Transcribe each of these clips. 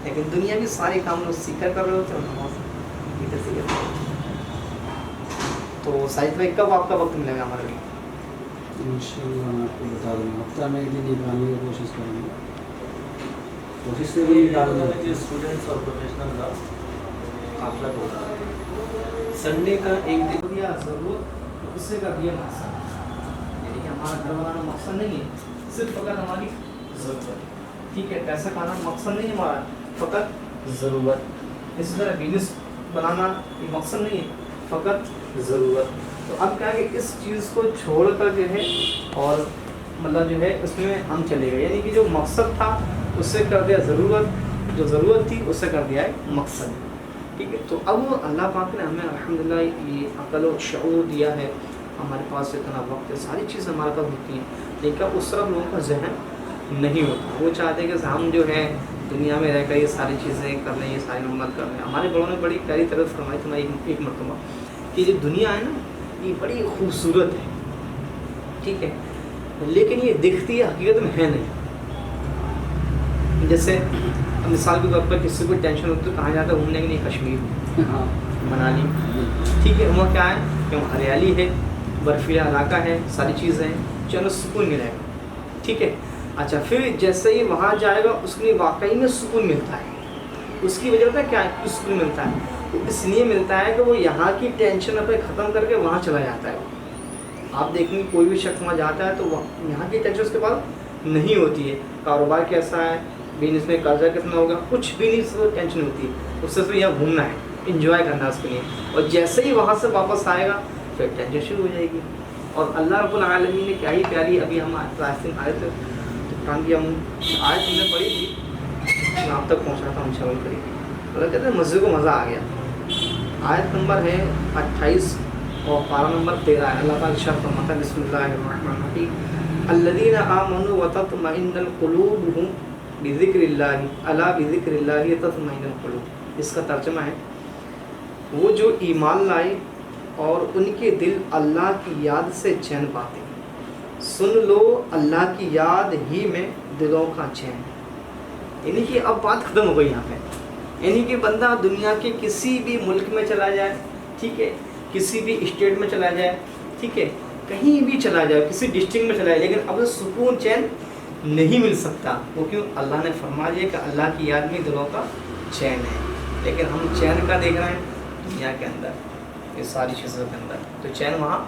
لیکن دنیا بھی سارے کام لوگ سیکھ کر رہے ہوتے ہیں اور نماز سیکھ کر. تو ساجد بھائی کب آپ کا وقت ملے گا ہمارے لیے؟ انشاءاللہ میں آپ کو بتا دوں گا، ہفتہ میں ایک دن نکالنے کی کوشش کروں گا. کوشش سے بھی نکالنا ہے. اسٹوڈنٹس اور پروفیشنل کا قافلہ ہوگا سنڈے کا ایک دن یا ضرورت اس سے کا دیا مقصد، یعنی کہ ہمارا گھر بنانا مقصد نہیں ہے، صرف فقط ہماری ضرورت. ٹھیک ہے، پیسہ کھانا مقصد نہیں ہے ہمارا، فقط ضرورت. اسی طرح بزنس بنانا یہ مقصد نہیں ہے، فقط ضرورت. تو اب کیا کہ اس چیز کو چھوڑ کر جو ہے اور مطلب جو ہے اس میں ہم چلے گئے، یعنی کہ جو مقصد تھا اس سے کر دیا ضرورت، جو ضرورت تھی اس سے کر دیا ہے مقصد. ٹھیک ہے، تو اب اللہ پاک نے ہمیں الحمدللہ یہ عقل و شعور دیا ہے، ہمارے پاس اتنا وقت ہے، ساری چیزیں ہمارے پاس ہوتی ہیں، لیکن اس طرح لوگوں کا ذہن نہیں ہوتا. وہ چاہتے ہیں کہ ہم جو ہے دنیا میں رہ کر یہ ساری چیزیں کر لیں، یہ ساری نعمت کر لیں. ہمارے بڑوں نے بڑی پیاری طرف فرمائی تھی ایک مرتبہ کہ جو دنیا ہے نا یہ بڑی خوبصورت ہے، ٹھیک ہے، لیکن یہ دکھتی ہے حقیقت میں ہے نہیں. جیسے مثال کے طور پر کسی کو ٹینشن ہوتی ہے تو کہاں جاتا ہے گھومنے کے لیے؟ کشمیر، منالی. ٹھیک ہے، وہاں کیا ہے کہ وہاں ہریالی ہے، برفیلا علاقہ ہے، ساری چیزیں ہیں، چلو سکون ملے گا. ٹھیک ہے، اچھا پھر جیسے ہی وہاں جائے گا اس کے لیے واقعی میں سکون ملتا ہے. اس کی وجہ کیا ہے کہ سکون ملتا ہے؟ اس لیے ملتا ہے کہ وہ یہاں کی ٹینشن اپنے ختم کر کے وہاں چلا جاتا ہے. آپ دیکھیں گے کوئی بھی شخص وہاں جاتا ہے تو یہاں کی ٹینشن اس کے پاس نہیں ہوتی ہے. کاروبار کیسا ہے، بزنس میں قرضہ کتنا ہوگا، کچھ بھی نہیں، اس کو ٹینشن ہوتی ہے. اس سے یہاں گھومنا ہے، انجوائے کرنا ہے اس کے لیے. اور جیسے ہی وہاں سے واپس آئے گا پھر ٹینشن شروع ہو جائے گی. اور اللہ رب العالمین نے کیا ہی پیاری، ابھی ہم راستے میں آئے تھے تو قرآن کی ہم آیت ہم نے پڑھی تھی، میں آپ تک پہنچا تھا، ہم شامل کری تھی. اللہ کہتے ہیں مسجد کو مزہ آ گیا. آیت نمبر ہے 28 اور پارہ نمبر 13 ہے. اللہ تعالیٰ ارشاد فرماتا ہے بسم اللہ الرحمن الرحیم الذین آمنوا وتطمئن قلوبهم بذکر اللہ الا بذکر اللہ تطمئن القلوب. اس کا ترجمہ ہے وہ جو ایمان لائے اور ان کے دل اللہ کی یاد سے چین پاتے ہیں. سن لو اللہ کی یاد ہی میں دلوں کا چین. یعنی کہ اب بات ختم ہو گئی یہاں پہ. یعنی کہ بندہ دنیا کے کسی بھی ملک میں چلا جائے، ٹھیک ہے، کسی بھی اسٹیٹ میں چلا جائے، ٹھیک ہے، کہیں بھی چلا جائے، کسی ڈسٹرکٹ میں چلا جائے، لیکن اب سکون چین نہیں مل سکتا. وہ کیوں؟ اللہ نے فرما دیا کہ اللہ کی یاد میں دلوں کا چین ہے. لیکن ہم چین کا دیکھ رہے ہیں دنیا کے اندر، یہ ساری چیزوں کے اندر، تو چین وہاں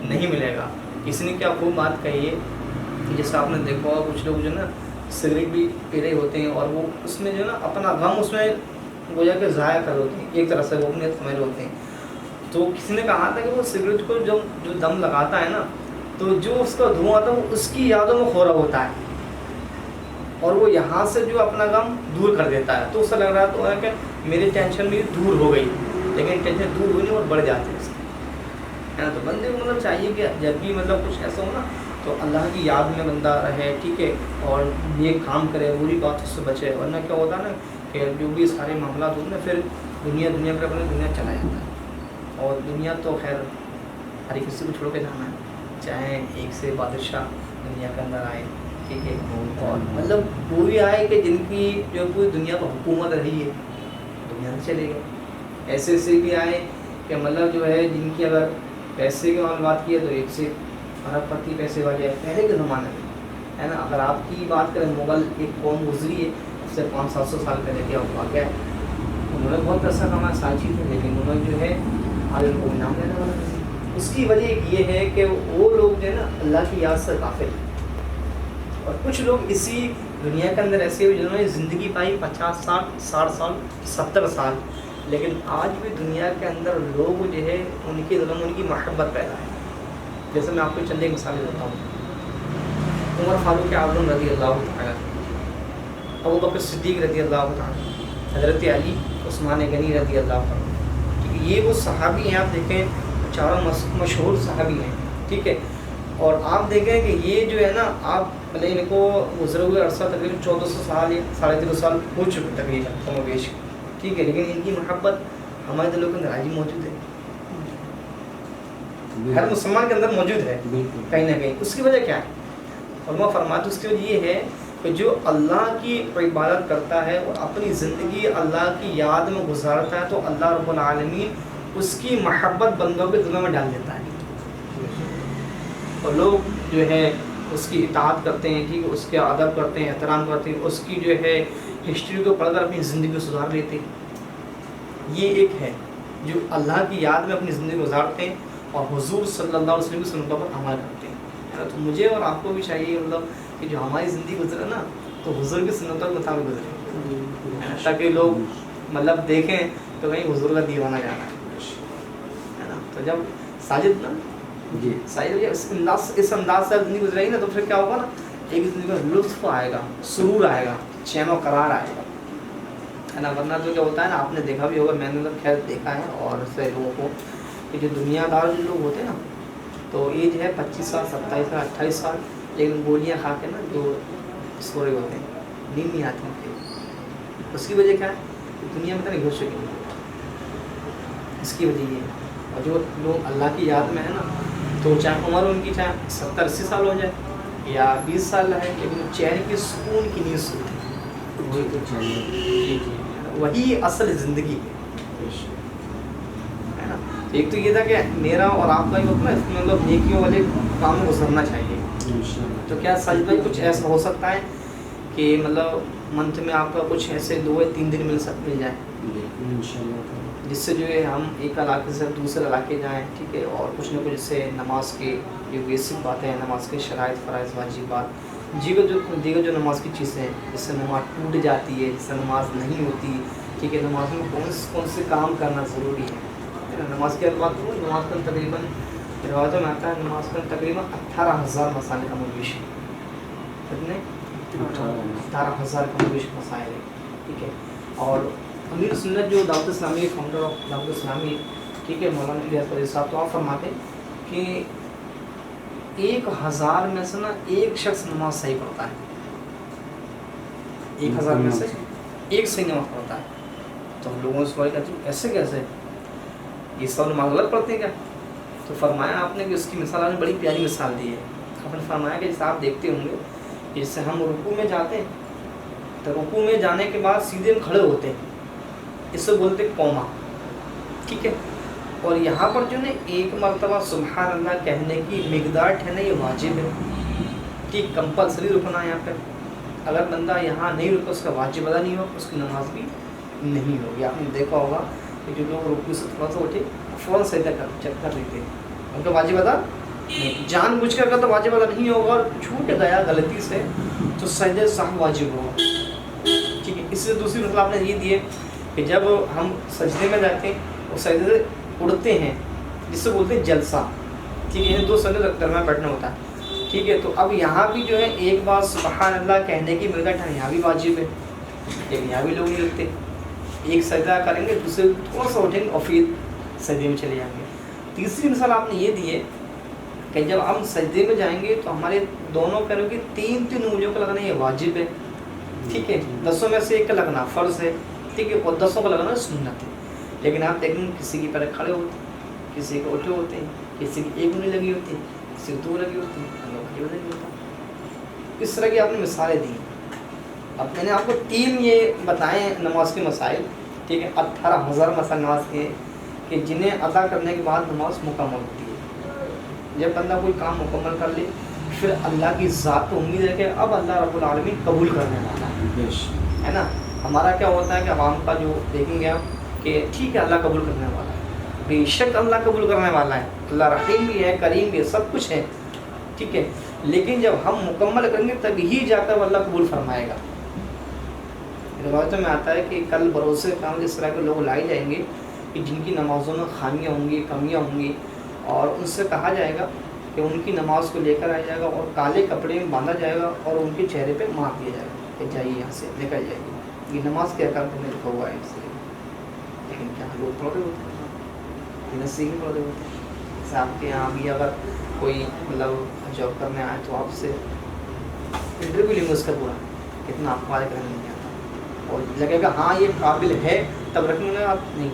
نہیں ملے گا. کسی نے کیا خوب بات کہی ہے، جیسے آپ نے دیکھا ہوگا کچھ لوگ جو ہے نا سگریٹ بھی پی رہے ہوتے ہیں اور وہ اس میں جو ہے نا اپنا غم اس میں گویا کہ ضائع کر ہوتے ہیں، ایک طرح سے وہ اپنے سمجھ ہوتے ہیں. تو کسی نے کہا تھا کہ وہ سگریٹ کو جو دم لگاتا ہے نا تو جو اس کا دھواں آتا ہے وہ اس کی یادوں میں خورا ہوتا ہے اور وہ یہاں سے جو اپنا غم دور کر دیتا ہے. تو اسے لگ رہا تو ہے کہ میری ٹینشن بھی دور ہو گئی، لیکن ٹینشن دور ہوئی نہیں اور بڑھ جاتی ہے اس کی، ہے نا. تو بندے کو مطلب چاہیے کہ جب بھی مطلب کچھ ایسا ہو نا تو اللہ کی یاد میں بندہ رہے، ٹھیک ہے، اور یہ کام کرے، بری بات اس سے بچے. ورنہ کیا ہوتا ہے نا کہ جو بھی سارے معاملات ہوتے ہیں پھر دنیا کر اپنے دنیا چلا جاتا ہے. اور دنیا تو خیر ہر کسی کو چھوڑ کے جانا ہے، چاہے ایک سے بادشاہ دنیا کے اندر آئے، ٹھیک ہے، اور مطلب وہ بھی آئے کہ جن کی جو پوری دنیا پر حکومت رہی ہے دنیا سے چلے گئے. ایسے بھی آئے کہ مطلب جو ہے جن کی اگر پیسے کی بات کی ہے تو ایک سے ارب پتی پیسے والے ہیں پہلے کے زمانے میں، ہے نا. اگر آپ کی بات کریں مغل ایک قوم گزری ہے اس سے 500-700 سال پہلے کیا ہوا گیا ہے. انہوں نے بہت پیسہ کمایا ساری چیزیں، لیکن انہوں نے جو ہے آج ان کو انعام دینے والا نہیں. اس کی وجہ یہ ہے کہ وہ لوگ جو ہے نا اللہ کی یاد سے غافل ہیں. اور کچھ لوگ اسی دنیا کے اندر ایسے ہوئے جنہوں نے زندگی پائی 50 سال 60 سال 70 سال، لیکن آج بھی دنیا کے اندر لوگ جو ہے ان کے دلوں میں ان کی محبت پیدا ہے. جیسے میں آپ کو چند ایک مثالیں دیتا ہوں. عمر فاروق اعظم رضی اللہ تعالیٰ، ابو بکر صدیق رضی اللہ تعالیٰ، حضرت علی عثمان غنی رضی اللہ تعالیٰ، ٹھیک ہے، یہ وہ صحابی ہیں. آپ دیکھیں چاروں مشہور صحابی ہیں، ٹھیک ہے. اور آپ دیکھیں کہ یہ جو ہے نا آپ مطلب ان کو گزرے ہوئے عرصہ تقریباً 1400 سال یا 1350 سال ہو چکے تقریباً کم و بیش، ٹھیک ہے، لیکن ان کی محبت ہمارے دلوں کے اندر آج موجود ہے، ہر مسلمان کے اندر موجود ہے کہیں نہ کہیں. اس کی وجہ کیا ہے؟ اور وہ فرماتے اس کی وجہ یہ ہے کہ جو اللہ کی عبادت کرتا ہے اور اپنی زندگی اللہ کی یاد میں گزارتا ہے تو اللہ رب العالمین اس کی محبت بندوں کے دلوں میں ڈال دیتا ہے، اور لوگ جو ہے اس کی اطاعت کرتے ہیں، ٹھیک ہے، اس کے ادب کرتے ہیں، احترام کرتے ہیں، اس کی جو ہے ہسٹری کو پڑھ کر اپنی زندگی کو سدھار لیتے ہیں۔ یہ ایک ہے جو اللہ کی یاد میں اپنی زندگی گزارتے ہیں اور حضور صلی اللہ علیہ وسلم کی سنتوں پر عمل کرتے ہیں، ہے نا۔ تو مجھے اور آپ کو بھی چاہیے مطلب کہ جو ہماری زندگی گزرے نا تو حضور کی سنتوں کے مطابق گزرے، تاکہ لوگ مطلب دیکھیں تو کہیں حضور کا دیوانہ جانا ہے نا۔ تو جب ساجد نا جی ساجد اس انداز سے زندگی گزرے گی نا تو پھر کیا ہوگا نا، ایک زندگی میں لطف آئے گا، سرور آئے گا، چین و قرار آئے گا، ہے نا۔ ورنہ تو کیا ہوتا ہے نا، آپ نے دیکھا بھی ہوگا، میں نے تو خیر دیکھا ہے، اور سے لوگوں کو کہ جو دنیا دار جو لوگ ہوتے ہیں نا تو ایج ہے 25 سال 27 سال 28 سال، لیکن گولیاں کھا کے نا جو سو رہے ہوتے ہیں، نیند نہیں آتی ان کی۔ اس کی وجہ کیا ہے؟ دنیا میں تو نہیں گھس چکے ہیں، اس کی وجہ یہ ہے۔ اور جو لوگ اللہ کی یاد میں ہے نا تو چاہے عمر ان کی چاہے 70-80 سال ہو جائے یا 20 سال رہے، لیکن چین کی سکون کی نیند سوتے ہیں، وہی تو چاہیے، وہی اصل زندگی ہے نا۔ ایک تو یہ تھا کہ میرا اور آپ کا ہی وقت نا اس میں مطلب نیکیوں والے کام میں گزرنا چاہیے۔ تو کیا سچ بھائی کچھ ایسا ہو سکتا ہے کہ مطلب منتھ میں آپ کا کچھ ایسے 2 یا 3 دن مل جائے جس سے جو ہے ہم ایک علاقے سے دوسرے علاقے جائیں، ٹھیک ہے، اور کچھ نہ کچھ اس سے نماز کے جو بیسک باتیں ہیں، نماز کے شرائط فرائض واجبات، دیگر جو نماز کی چیزیں ہیں جس سے نماز ٹوٹ جاتی ہے، جس سے نماز نہیں ہوتی، ٹھیک ہے، نماز میں کون سے کام کرنا ضروری ہے۔ نماز کی بات کروں، نماز کا تقریباً روایتوں میں آتا ہے نماز کا تقریباً 18,000 مسائل کا مجوش ہے، کتنے 18,000 کا مجوش مسائل ہے، ٹھیک ہے۔ اور امیر سنت جو دعوت اسلامی فاؤنڈر آف دعوت اسلامی، ٹھیک ہے، مولانا الیاس قادری صاحب، تو آپ فرماتے ہیں کہ 1,000 میں سے نا ایک شخص نماز صحیح پڑھتا ہے، 1,000 میں سے ایک صحیح نماز پڑھتا ہے۔ تو ہم لوگوں سے سوال کرتے ہیں ایسے کیسے، یہ سب نماز غلط پڑھتے ہیں کیا؟ تو فرمایا آپ نے کہ اس کی مثال آپ نے بڑی پیاری مثال دی ہے۔ آپ نے فرمایا کہ جیسے آپ دیکھتے ہوں گے جس سے ہم رکوع میں جاتے ہیں تو رکوع میں جانے کے بعد سیدھے کھڑے ہوتے ہیں، اس سے بولتے قوما، ٹھیک ہے، اور یہاں پر جو نا ایک مرتبہ سبحان اللہ کہنے کی مقدار ٹھہرنا یہ واجب ہے، ٹھیک، کمپلسری رکنا ہے یہاں پہ۔ اگر بندہ یہاں نہیں رکا اس کا واجب ادا نہیں ہوگا، اس کی نماز بھی نہیں ہوگی۔ آپ نے دیکھا ہوگا کہ جو لوگ رکوع سے تھوڑا سا اٹھے فوراً سجدہ کر لیتے ہیں، ان کا واجب ادا نہیں، جان بوجھ کر تو واجب ادا نہیں ہوگا، اور چھوٹ گیا غلطی سے تو سجدہ صاحب واجب ہوگا، ٹھیک ہے۔ اس سے دوسری مطلب آپ نے یہ دی ہے کہ جب ہم سجدے میں جاتے ہیں اور سجدے سے اڑتے ہیں جس سے بولتے ہیں جلسہ، ٹھیک ہے، 2 سجدے درمیان بیٹھنا ہوتا ہے، ٹھیک ہے۔ تو اب یہاں بھی جو ہے ایک بار سبحان اللہ کہنے کی مقدار ٹھہرنا یہاں بھی واجب ہے، لیکن یہاں بھی لوگ نہیں رکھتے، ایک سجدہ کریں گے دوسرے تھوڑا سا اٹھیں گے اور پھر سجدے میں چلے جائیں گے۔ تیسری مثال آپ نے یہ دی ہے کہ جب ہم سجدے میں جائیں گے تو ہمارے دونوں پیروں کی 3 انگلیوں کا لگنا یہ واجب ہے، ٹھیک ہے، 10 میں سے ایک کا لگنا فرض ہے، ٹھیک ہے، اور 10 کا لگنا سنت ہے۔ لیکن آپ دیکھیں گے کسی کے پیر کھڑے ہوتے ہیں، کسی کے اٹھے ہوتے ہیں، کسی کی 1 انگلی لگی ہوتی ہے، کسی کی 2 لگی ہوتی ہیں، نہیں ہوتا۔ اس طرح کی آپ نے مثالیں دی۔ اب میں نے آپ کو 3 یہ بتائے ہیں نماز کے مسائل، ٹھیک ہے، 18,000 مسائل نماز کے کہ جنہیں ادا کرنے کے بعد نماز مکمل ہوتی ہے۔ جب بندہ کوئی کام مکمل کر لے پھر اللہ کی ذات تو امید ہے کہ اب اللہ رب العالمین قبول کرنے والا ہے نا۔ ہمارا کیا ہوتا ہے کہ عوام کا جو دیکھیں گے آپ کہ ٹھیک ہے اللہ قبول کرنے والا ہے، بے شک اللہ قبول کرنے والا ہے، اللہ رحیم بھی ہے، کریم بھی ہے، سب کچھ ہے، ٹھیک ہے، لیکن جب ہم مکمل کریں گے تبھی جا کر اللہ قبول فرمائے گا۔ روایتوں میں آتا ہے کہ کل بروسے قیامت اس طرح کے لوگ لائے جائیں گے کہ جن کی نمازوں میں خامیاں ہوں گی، کمیاں ہوں گی، اور ان سے کہا جائے گا کہ ان کی نماز کو لے کر آیا جائے گا اور کالے کپڑے میں باندھا جائے گا اور ان کے چہرے پہ مار دیا جائے گا کہ جائیے یہاں سے نکل جائے گی، یہ نماز کے اکار میں لکھا ہوا ہے اس لیے۔ لیکن کیا لوگ پڑھ رہے ہوتے ہیں، نصیحت پڑھ رہے ہوتے ہیں۔ جیسے آپ کے یہاں بھی اگر کوئی مطلب جاب کرنے آئے تو آپ سے انٹرویو لیں گے اس کا پورا کتنا آپ کو آگے کرنے نہیں آتا، اور لگے گا ہاں یہ قابل ہے تب رکھیں گے آپ نہیں